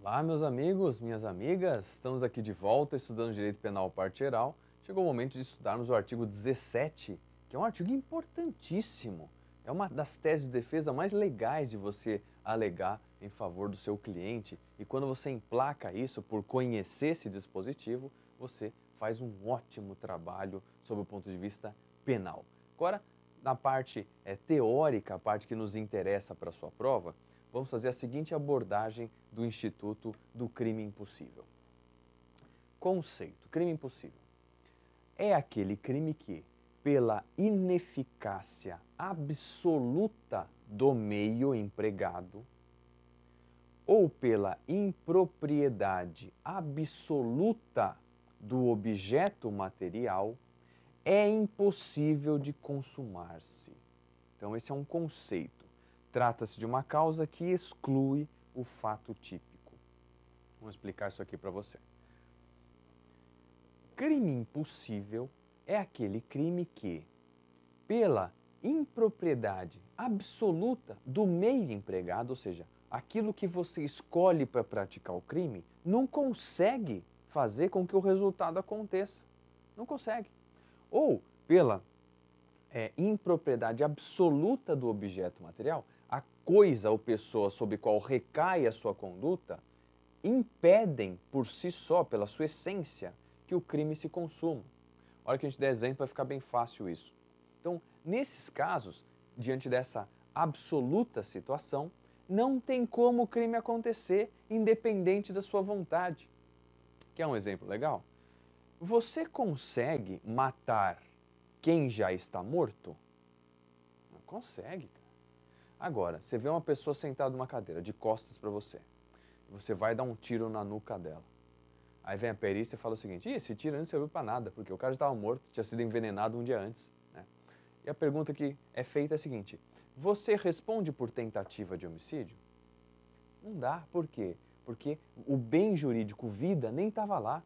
Olá, meus amigos, minhas amigas, estamos aqui de volta estudando Direito Penal parte geral. Chegou o momento de estudarmos o artigo 17, que é um artigo importantíssimo. É uma das teses de defesa mais legais de você alegar em favor do seu cliente. E quando você emplaca isso por conhecer esse dispositivo, você faz um ótimo trabalho sob o ponto de vista penal. Agora, na parte teórica, a parte que nos interessa para a sua prova, vamos fazer a seguinte abordagem do Instituto do Crime Impossível. Conceito: crime impossível é aquele crime que, pela ineficácia absoluta do meio empregado ou pela impropriedade absoluta do objeto material, é impossível de consumar-se. Então, esse é um conceito. Trata-se de uma causa que exclui o fato típico. Vamos explicar isso aqui para você. Crime impossível é aquele crime que, pela impropriedade absoluta do meio empregado, ou seja, aquilo que você escolhe para praticar o crime, não consegue fazer com que o resultado aconteça. Não consegue. Ou pela impropriedade absoluta do objeto material, a coisa ou pessoa sobre qual recai a sua conduta impedem por si só, pela sua essência, que o crime se consuma. A hora que a gente der exemplo vai ficar bem fácil isso. Então, nesses casos, diante dessa absoluta situação, não tem como o crime acontecer independente da sua vontade. Quer um exemplo legal? Você consegue matar quem já está morto? Não consegue, cara. Agora, você vê uma pessoa sentada numa cadeira, de costas para você. Você vai dar um tiro na nuca dela. Aí vem a perícia e fala o seguinte: esse tiro não serviu para nada, porque o cara já estava morto, tinha sido envenenado um dia antes. Né? E a pergunta que é feita é a seguinte: você responde por tentativa de homicídio? Não dá. Por quê? Porque o bem jurídico, vida, nem estava lá.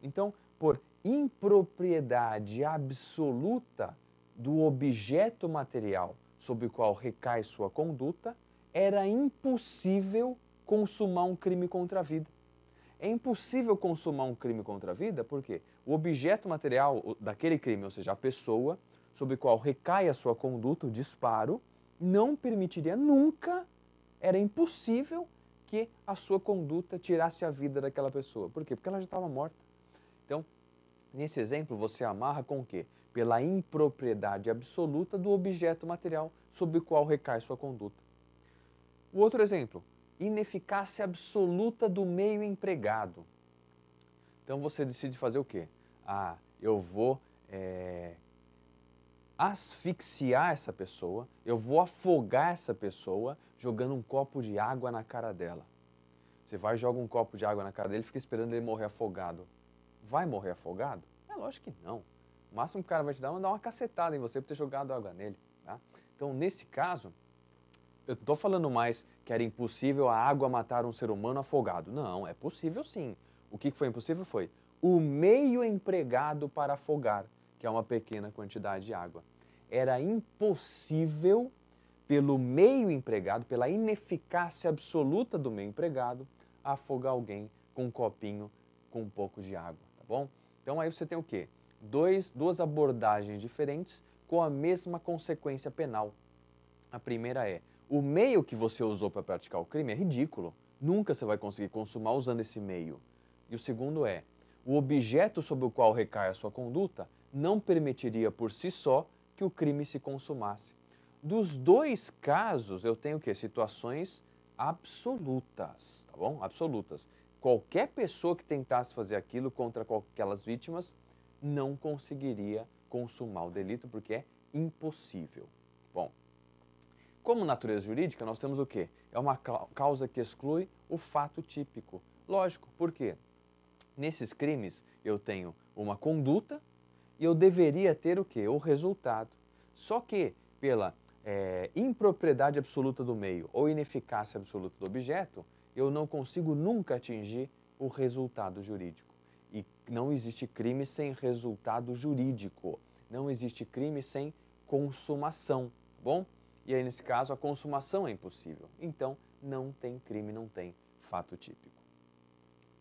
Então, por impropriedade absoluta do objeto material sobre o qual recai sua conduta, era impossível consumar um crime contra a vida. É impossível consumar um crime contra a vida porque o objeto material daquele crime, ou seja, a pessoa sobre o qual recai a sua conduta, o disparo, não permitiria nunca, era impossível que a sua conduta tirasse a vida daquela pessoa. Por quê? Porque ela já estava morta. Então, nesse exemplo, você amarra com o quê? Pela impropriedade absoluta do objeto material sobre o qual recai sua conduta. O outro exemplo: ineficácia absoluta do meio empregado. Então você decide fazer o quê? Eu vou asfixiar essa pessoa, eu vou afogar essa pessoa jogando um copo de água na cara dela. Você vai e joga um copo de água na cara dele e fica esperando ele morrer afogado. Vai morrer afogado? É lógico que não. O máximo que o cara vai te dar é dar uma cacetada em você por ter jogado água nele. Tá? Então, nesse caso, eu não estou falando mais que era impossível a água matar um ser humano afogado. Não, é possível sim. O que foi impossível foi o meio empregado para afogar, que é uma pequena quantidade de água. Era impossível, pelo meio empregado, pela ineficácia absoluta do meio empregado, afogar alguém com um copinho com um pouco de água, tá bom? Então aí você tem o quê? Duas abordagens diferentes com a mesma consequência penal. A primeira é: o meio que você usou para praticar o crime é ridículo. Nunca você vai conseguir consumar usando esse meio. E o segundo é: o objeto sobre o qual recai a sua conduta não permitiria por si só que o crime se consumasse. Dos dois casos, eu tenho o quê? Situações absolutas, tá bom? Absolutas. Qualquer pessoa que tentasse fazer aquilo contra aquelas vítimas não conseguiria consumar o delito porque é impossível. Bom, como natureza jurídica, nós temos o quê? É uma causa que exclui o fato típico. Lógico, por quê? Nesses crimes eu tenho uma conduta e eu deveria ter o quê? O resultado. Só que pela impropriedade absoluta do meio ou ineficácia absoluta do objeto, eu não consigo nunca atingir o resultado jurídico. E não existe crime sem resultado jurídico. Não existe crime sem consumação, tá bom? E aí, nesse caso, a consumação é impossível. Então, não tem crime, não tem fato típico.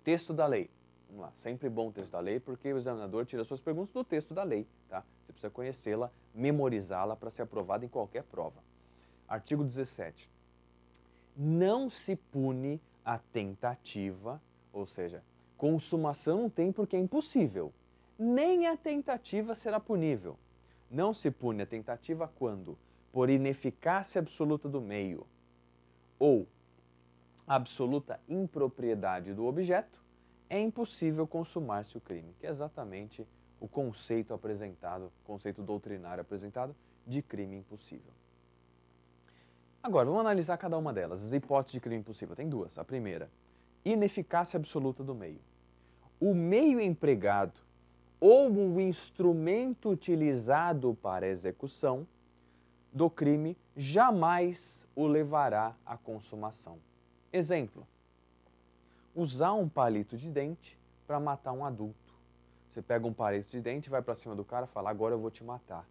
Texto da lei. Vamos lá, sempre bom o texto da lei, porque o examinador tira suas perguntas do texto da lei, tá? Você precisa conhecê-la, memorizá-la para ser aprovada em qualquer prova. Artigo 17. Não se pune a tentativa, ou seja, consumação não tem porque é impossível. Nem a tentativa será punível. Não se pune a tentativa quando, por ineficácia absoluta do meio ou absoluta impropriedade do objeto, é impossível consumar-se o crime, que é exatamente o conceito apresentado, conceito doutrinário apresentado de crime impossível. Agora, vamos analisar cada uma delas. As hipóteses de crime impossível, tem duas. A primeira, ineficácia absoluta do meio. O meio empregado ou o instrumento utilizado para a execução do crime jamais o levará à consumação. Exemplo, usar um palito de dente para matar um adulto. Você pega um palito de dente, vai para cima do cara e fala, agora eu vou te matar.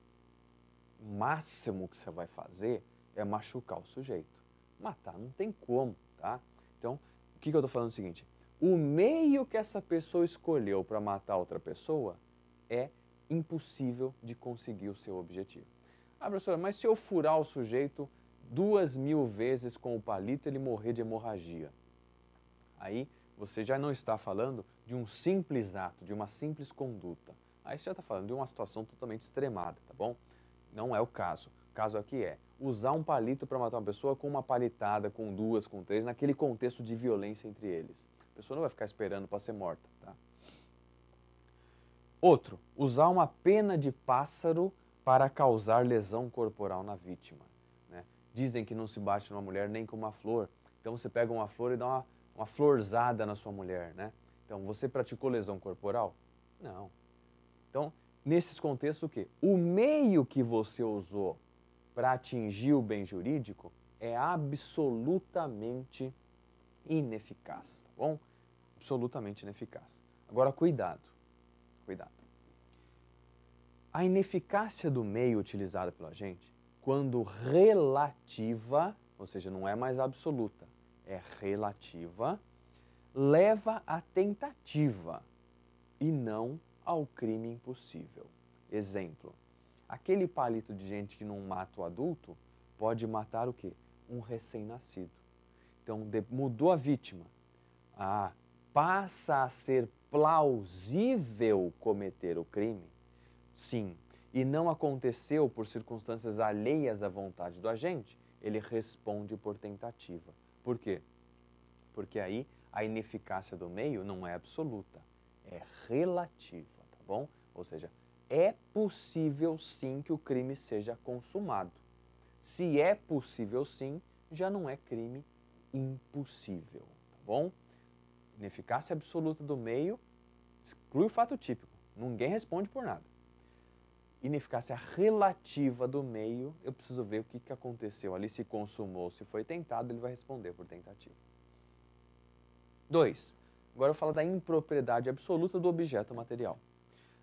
O máximo que você vai fazer é machucar o sujeito. Matar não tem como, tá? Então, o que eu estou falando é o seguinte, o meio que essa pessoa escolheu para matar outra pessoa é impossível de conseguir o seu objetivo. Ah, professora, mas se eu furar o sujeito 2000 vezes com o palito, ele morrer de hemorragia. Aí você já não está falando de um simples ato, de uma simples conduta. Aí você já está falando de uma situação totalmente extremada, tá bom? Não é o caso. O caso aqui é usar um palito para matar uma pessoa com uma palitada, com duas, com três, naquele contexto de violência entre eles. A pessoa não vai ficar esperando para ser morta, tá? Outro, usar uma pena de pássaro para causar lesão corporal na vítima. Né? Dizem que não se bate numa mulher nem com uma flor. Então você pega uma flor e dá uma florzada na sua mulher. Né? Então você praticou lesão corporal? Não. Então, nesses contextos, o quê? O meio que você usou para atingir o bem jurídico é absolutamente ineficaz, tá bom? Absolutamente ineficaz. Agora, cuidado. Cuidado. A ineficácia do meio utilizado pela gente, quando relativa, ou seja, não é mais absoluta, é relativa, leva à tentativa e não ao crime impossível. Exemplo, aquele palito de gente que não mata o adulto pode matar o quê? Um recém-nascido. Então, mudou a vítima. Passa a ser plausível cometer o crime? Sim. E não aconteceu por circunstâncias alheias à vontade do agente, ele responde por tentativa. Por quê? Porque aí a ineficácia do meio não é absoluta, é relativa, tá bom? Ou seja, é possível sim que o crime seja consumado. Se é possível sim, já não é crime impossível, tá bom? Ineficácia absoluta do meio exclui o fato típico, ninguém responde por nada. Ineficácia relativa do meio, eu preciso ver o que aconteceu ali, se consumou, se foi tentado, ele vai responder por tentativa. 2. Agora eu falo da impropriedade absoluta do objeto material.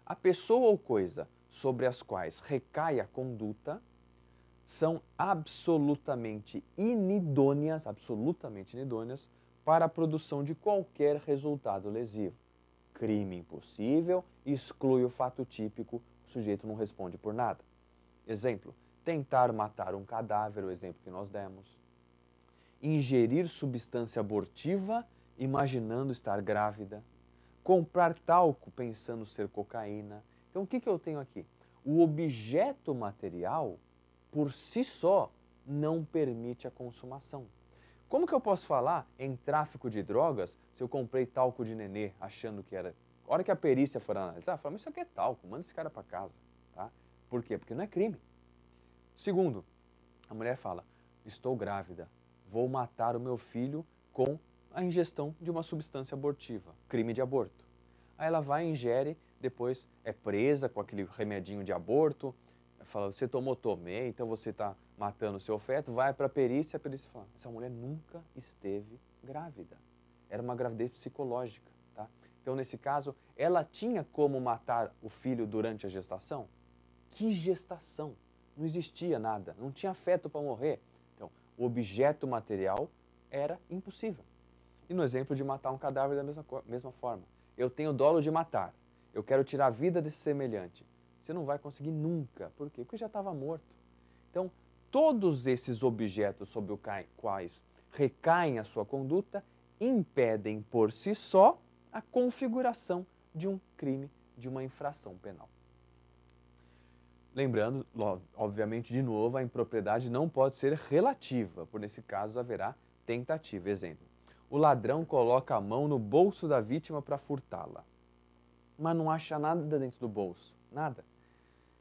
A pessoa ou coisa sobre as quais recai a conduta são absolutamente inidôneas para a produção de qualquer resultado lesivo. Crime impossível exclui o fato típico, o sujeito não responde por nada. Exemplo, tentar matar um cadáver, o exemplo que nós demos. Ingerir substância abortiva imaginando estar grávida. Comprar talco pensando ser cocaína. Então o que eu tenho aqui? O objeto material, por si só, não permite a consumação. Como que eu posso falar em tráfico de drogas se eu comprei talco de nenê achando que era... A hora que a perícia for analisar, fala, mas isso aqui é talco, manda esse cara para casa. Tá? Por quê? Porque não é crime. Segundo, a mulher fala, estou grávida, vou matar o meu filho com a ingestão de uma substância abortiva, crime de aborto. Aí ela vai, ingere, depois é presa com aquele remedinho de aborto, fala, você tomou, tomei, então você está matando o seu feto, vai para a perícia fala, essa mulher nunca esteve grávida. Era uma gravidez psicológica, tá? Então, nesse caso, ela tinha como matar o filho durante a gestação? Que gestação? Não existia nada, não tinha feto para morrer. Então, o objeto material era impossível. E no exemplo de matar um cadáver da mesma forma. Eu tenho dolo de matar. Eu quero tirar a vida desse semelhante. Você não vai conseguir nunca. Por quê? Porque já estava morto. Então, todos esses objetos sobre os quais recaem a sua conduta impedem por si só a configuração de um crime, de uma infração penal. Lembrando, obviamente, de novo, a impropriedade não pode ser relativa, por nesse caso haverá tentativa. Exemplo, o ladrão coloca a mão no bolso da vítima para furtá-la, mas não acha nada dentro do bolso, nada.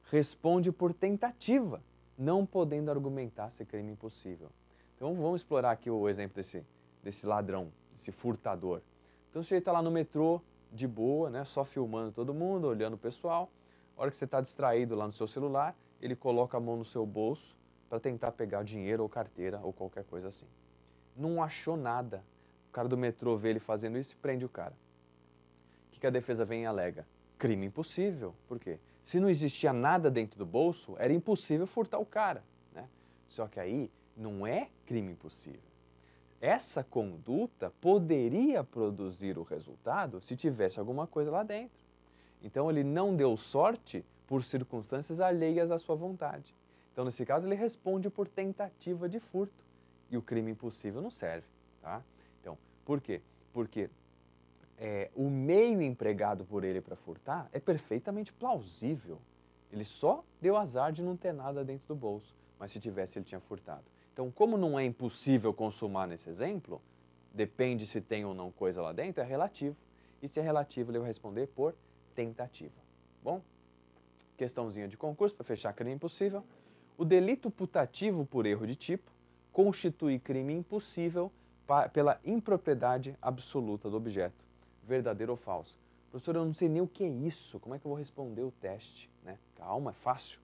Responde por tentativa, não podendo argumentar ser crime impossível. Então vamos explorar aqui o exemplo desse ladrão, esse furtador. Então o sujeito está lá no metrô, de boa, né, só filmando todo mundo, olhando o pessoal. A hora que você está distraído lá no seu celular, ele coloca a mão no seu bolso para tentar pegar dinheiro ou carteira ou qualquer coisa assim. Não achou nada. O cara do metrô vê ele fazendo isso e prende o cara. O que a defesa vem e alega? Crime impossível. Por quê? Se não existia nada dentro do bolso, era impossível furtar o cara, né? Só que aí não é crime impossível. Essa conduta poderia produzir o resultado se tivesse alguma coisa lá dentro. Então ele não deu sorte por circunstâncias alheias à sua vontade. Então nesse caso ele responde por tentativa de furto e o crime impossível não serve, tá? Então, por quê? Porque o meio empregado por ele para furtar é perfeitamente plausível. Ele só deu azar de não ter nada dentro do bolso, mas se tivesse ele tinha furtado. Então, como não é impossível consumar nesse exemplo, depende se tem ou não coisa lá dentro, é relativo. E se é relativo, ele vai responder por tentativa. Bom, questãozinha de concurso para fechar crime impossível. O delito putativo por erro de tipo constitui crime impossível pela impropriedade absoluta do objeto. Verdadeiro ou falso? Professor, eu não sei nem o que é isso, como é que eu vou responder o teste, né? Calma, é fácil.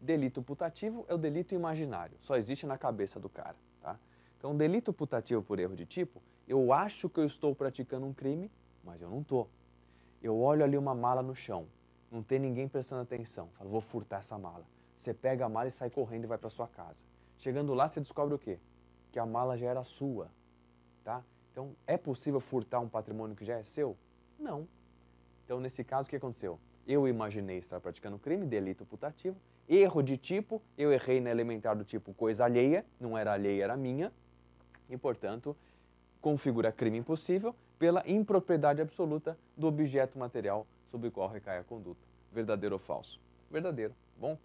Delito putativo é o delito imaginário, só existe na cabeça do cara, tá? Então, delito putativo por erro de tipo, eu acho que eu estou praticando um crime, mas eu não estou. Eu olho ali uma mala no chão, não tem ninguém prestando atenção, falo, vou furtar essa mala. Você pega a mala e sai correndo e vai para sua casa. Chegando lá, você descobre o quê? Que a mala já era sua, tá? Então, é possível furtar um patrimônio que já é seu? Não. Então, nesse caso, o que aconteceu? Eu imaginei estar praticando crime, delito putativo, erro de tipo, eu errei na elementar do tipo coisa alheia, não era alheia, era minha, e, portanto, configura crime impossível pela impropriedade absoluta do objeto material sobre o qual recai a conduta. Verdadeiro ou falso? Verdadeiro. Bom,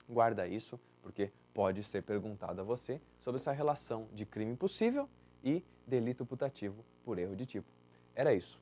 guarda isso, porque pode ser perguntado a você sobre essa relação de crime impossível e delito putativo por erro de tipo. Era isso.